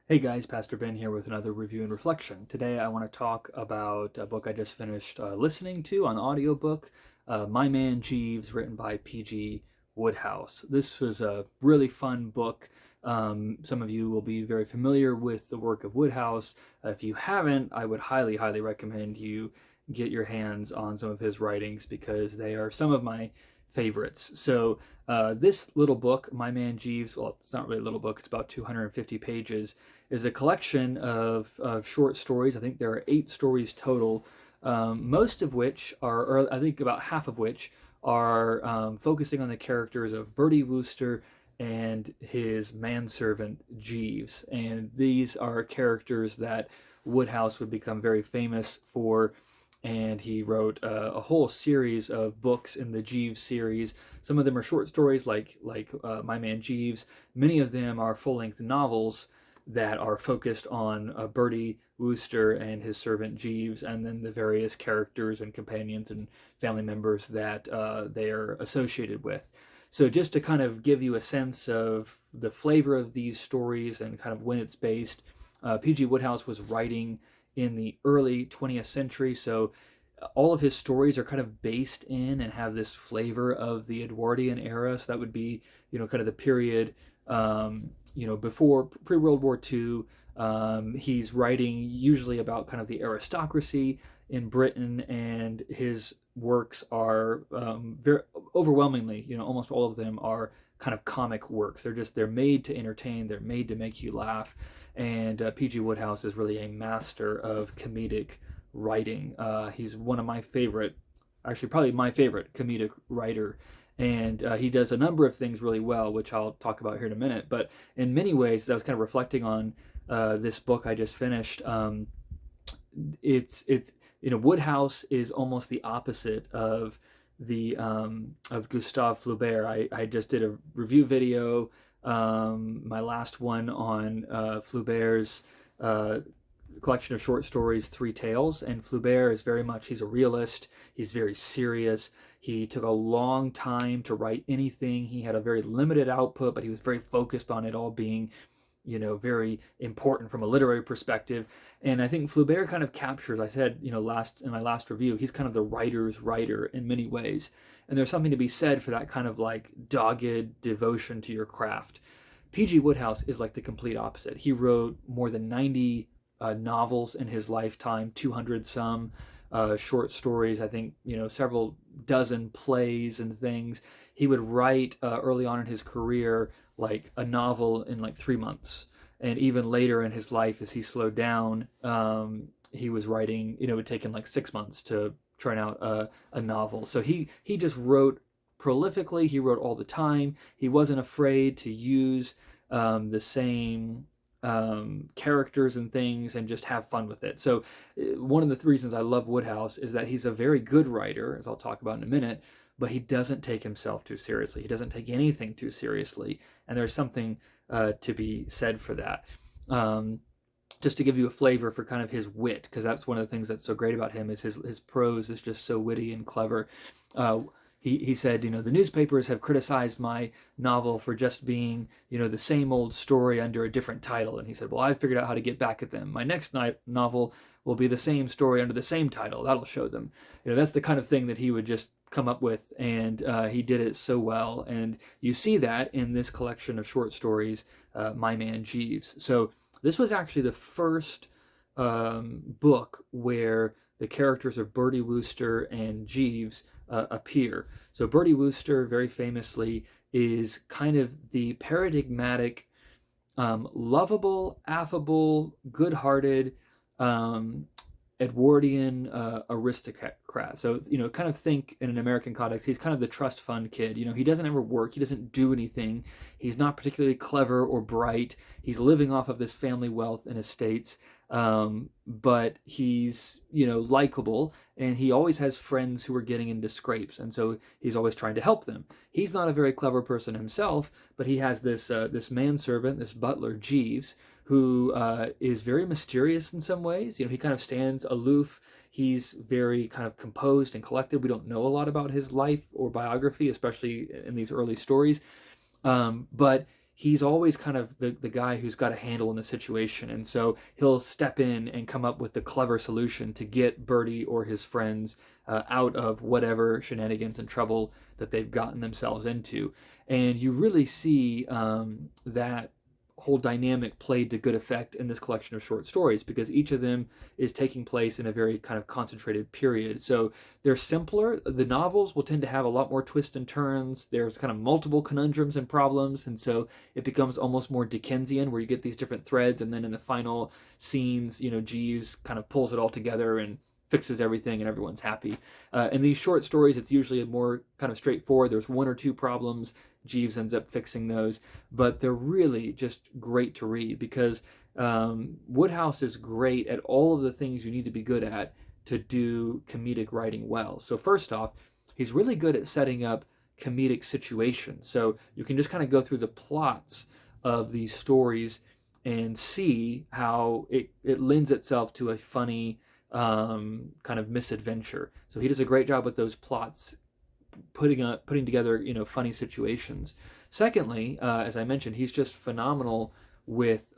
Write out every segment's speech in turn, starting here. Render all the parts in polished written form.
Hey guys, Pastor Ben here with another review and reflection. Today I want to talk about a book I just finished listening to on audiobook, My Man Jeeves, written by P.G. Wodehouse. This was a really fun book. Some of you will be very familiar with the work of Wodehouse. If you haven't, I would highly, highly recommend you get your hands on some of his writings because they are some of my favorites. So this little book, My Man Jeeves, well, it's not really a little book, it's about 250 pages, is a collection of short stories. I think there are 8 stories total, most of which are, or I think about half of which are focusing on the characters of Bertie Wooster and his manservant Jeeves. And these are characters that Wodehouse would become very famous for, and he wrote a whole series of books in the Jeeves series. Some of them are short stories, like My Man Jeeves. Many of them are full-length novels that are focused on Bertie Wooster and his servant Jeeves, and then the various characters and companions and family members that they are associated with. So just to kind of give you a sense of the flavor of these stories and kind of when it's based, P.G. Wodehouse was writing in the early 20th century, so all of his stories are kind of based in and have this flavor of the Edwardian era. So that would be, kind of the period, before pre-World War II. He's writing usually about kind of the aristocracy in Britain, and his works are very overwhelmingly, almost all of them are kind of comic works. They're made to entertain. They're made to make you laugh. And P.G. Wodehouse is really a master of comedic writing. He's one of my favorite, actually probably my favorite comedic writer. And he does a number of things really well, which I'll talk about here in a minute. But in many ways, as I was kind of reflecting on this book I just finished, it's Wodehouse is almost the opposite of Gustave Flaubert. I just did a review video, my last one on Flaubert's uh, collection of short stories, Three Tales. And Flaubert is very much, he's a realist. He's very serious. He took a long time to write anything. He had a very limited output, but he was very focused on it all being, very important from a literary perspective. And I think Flaubert kind of captures, I said, last in my last review, he's kind of the writer's writer in many ways. And there's something to be said for that kind of like dogged devotion to your craft. P.G. Wodehouse is like the complete opposite. He wrote more than 90 novels in his lifetime, 200 some short stories, I think, several dozen plays and things. He would write early on in his career like a novel in like 3 months. And even later in his life, as he slowed down, he was writing, it would take him like 6 months to churn out a novel. So he just wrote prolifically. He wrote all the time. He wasn't afraid to use the same characters and things and just have fun with it. So one of the reasons I love Wodehouse is that he's a very good writer, as I'll talk about in a minute, but he doesn't take himself too seriously. He doesn't take anything too seriously, and there's something to be said for that. Just to give you a flavor for kind of his wit, because that's one of the things that's so great about him is his prose is just so witty and clever. Uh, he said, the newspapers have criticized my novel for just being, the same old story under a different title. And he said, well, I figured out how to get back at them. My next novel will be the same story under the same title. That'll show them. That's the kind of thing that he would just come up with, and he did it so well. And you see that in this collection of short stories, My Man Jeeves. So this was actually the first book where the characters of Bertie Wooster and Jeeves appear. So Bertie Wooster, very famously, is kind of the paradigmatic, lovable, affable, good-hearted Edwardian aristocrat. So, kind of think in an American context, he's kind of the trust fund kid. He doesn't ever work. He doesn't do anything. He's not particularly clever or bright. He's living off of this family wealth and estates. But he's, likable, and he always has friends who are getting into scrapes. And so he's always trying to help them. He's not a very clever person himself, but he has this manservant, this butler, Jeeves, who is very mysterious in some ways. He kind of stands aloof. He's very kind of composed and collected. We don't know a lot about his life or biography, especially in these early stories. But he's always kind of the guy who's got a handle in the situation. And so he'll step in and come up with the clever solution to get Birdie or his friends out of whatever shenanigans and trouble that they've gotten themselves into. And you really see that whole dynamic played to good effect in this collection of short stories, because each of them is taking place in a very kind of concentrated period. So they're simpler. The novels will tend to have a lot more twists and turns. There's kind of multiple conundrums and problems, and so it becomes almost more Dickensian, where you get these different threads, and then in the final scenes, Jeeves kind of pulls it all together and fixes everything and everyone's happy. In these short stories, it's usually more kind of straightforward. There's one or two problems. Jeeves ends up fixing those, but they're really just great to read, because Wodehouse is great at all of the things you need to be good at to do comedic writing well. So first off, he's really good at setting up comedic situations. So you can just kind of go through the plots of these stories and see how it lends itself to a funny kind of misadventure. So he does a great job with those plots, putting together funny situations. Secondly, as I mentioned, he's just phenomenal with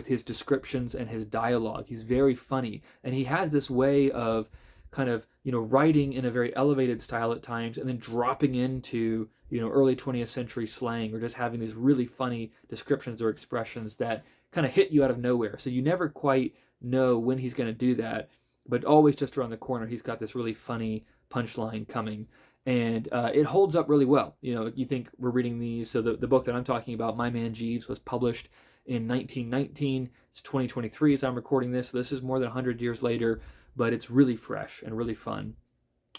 his descriptions and his dialogue. He's very funny, and he has this way of kind of writing in a very elevated style at times, and then dropping into early 20th century slang, or just having these really funny descriptions or expressions that kind of hit you out of nowhere. So you never quite know when he's going to do that, but always just around the corner he's got this really funny punchline coming. And it holds up really well. You think we're reading these. So the book that I'm talking about, My Man Jeeves, was published in 1919. It's 2023 as I'm recording this. So this is more than 100 years later, but it's really fresh and really fun.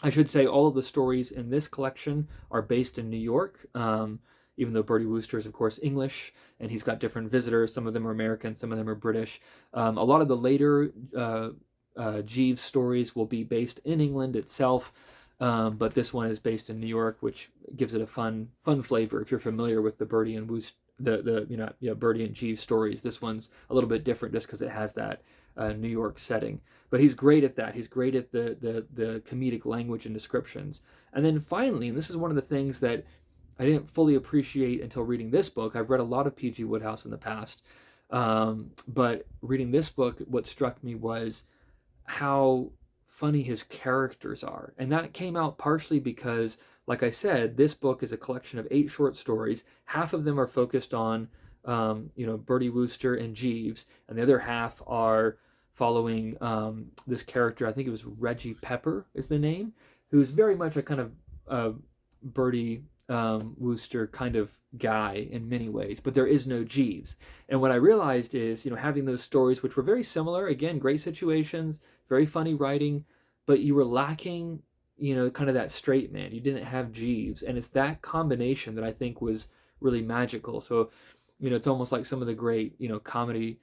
I should say all of the stories in this collection are based in New York, even though Bertie Wooster is, of course, English, and he's got different visitors. Some of them are American, some of them are British. A lot of the later Jeeves stories will be based in England itself. But this one is based in New York, which gives it a fun flavor. If you're familiar with the Birdie and Wooster, Birdie and Jeeves stories, this one's a little bit different just because it has that New York setting. But he's great at that. He's great at the comedic language and descriptions. And then finally, and this is one of the things that I didn't fully appreciate until reading this book. I've read a lot of P.G. Wodehouse in the past, but reading this book, what struck me was how funny his characters are. And that came out partially because, like I said, this book is a collection of 8 short stories. Half of them are focused on Bertie Wooster and Jeeves, and the other half are following this character. I think it was Reggie Pepper is the name, who's very much a kind of Bertie Wooster kind of guy in many ways, but there is no Jeeves. And what I realized is, having those stories, which were very similar, again, great situations, very funny writing, but you were lacking, kind of that straight man. You didn't have Jeeves, and it's that combination that I think was really magical. So, it's almost like some of the great, comedy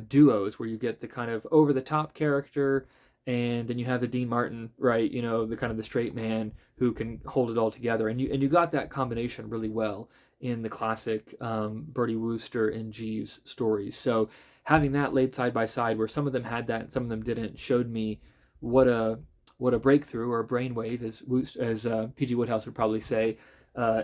duos, where you get the kind of over the top character, and then you have the Dean Martin, right? The kind of the straight man who can hold it all together, and you got that combination really well in the classic Bertie Wooster and Jeeves stories. So having that laid side by side, where some of them had that and some of them didn't, showed me what a breakthrough, or a brainwave, as P.G. Wodehouse would probably say,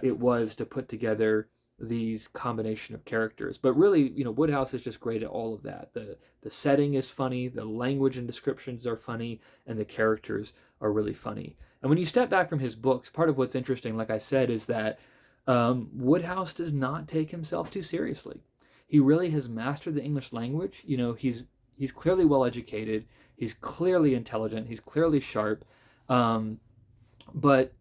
it was to put together these combination of characters. But really, Wodehouse is just great at all of that. The setting is funny, the language and descriptions are funny, and the characters are really funny. And when you step back from his books, part of what's interesting, like I said, is that Wodehouse does not take himself too seriously. He really has mastered the English language. He's clearly well educated. He's clearly intelligent. He's clearly sharp. But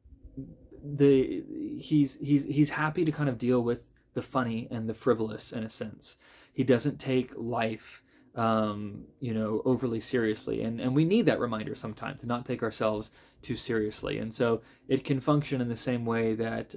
he's happy to kind of deal with the funny and the frivolous in a sense. He doesn't take life overly seriously, and we need that reminder sometimes to not take ourselves too seriously. And so it can function in the same way that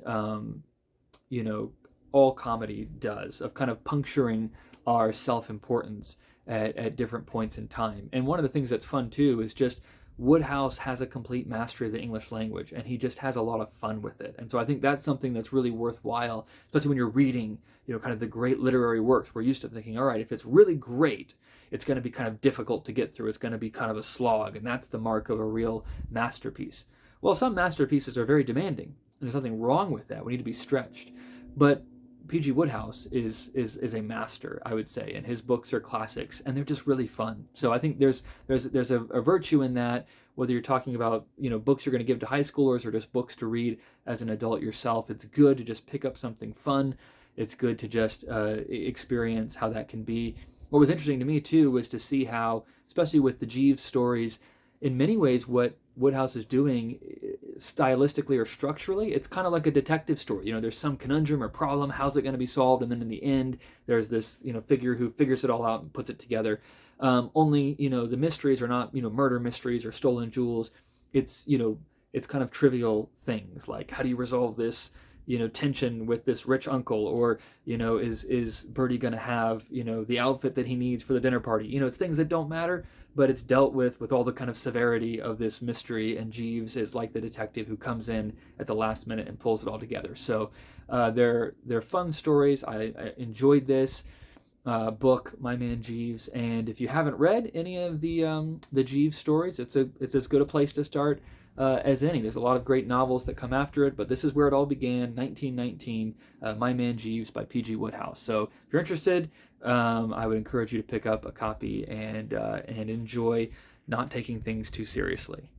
all comedy does, of kind of puncturing our self-importance at different points in time. And one of the things that's fun too is just Wodehouse has a complete mastery of the English language, and he just has a lot of fun with it. And so I think that's something that's really worthwhile, especially when you're reading, kind of the great literary works. We're used to thinking, all right, if it's really great, it's going to be kind of difficult to get through. It's going to be kind of a slog, and that's the mark of a real masterpiece. Well, some masterpieces are very demanding, and there's nothing wrong with that. We need to be stretched. But P.G. Wodehouse is a master, I would say, and his books are classics, and they're just really fun. So I think there's a virtue in that, whether you're talking about books you're going to give to high schoolers or just books to read as an adult yourself. It's good to just pick up something fun. It's good to just experience how that can be. What was interesting to me too was to see how, especially with the Jeeves stories, in many ways what Wodehouse is doing stylistically or structurally, it's kind of like a detective story. There's some conundrum or problem, how's it going to be solved, and then in the end there's this figure who figures it all out and puts it together. Only the mysteries are not murder mysteries or stolen jewels. It's kind of trivial things like, how do you resolve this tension with this rich uncle, or is Bertie going to have the outfit that he needs for the dinner party. It's things that don't matter, but it's dealt with all the kind of severity of this mystery, and Jeeves is like the detective who comes in at the last minute and pulls it all together. So they're fun stories. I enjoyed this book, My Man Jeeves, and if you haven't read any of the Jeeves stories, it's as good a place to start as any. There's a lot of great novels that come after it, but this is where it all began, 1919, My Man Jeeves by P.G. Wodehouse. So if you're interested, I would encourage you to pick up a copy and enjoy not taking things too seriously.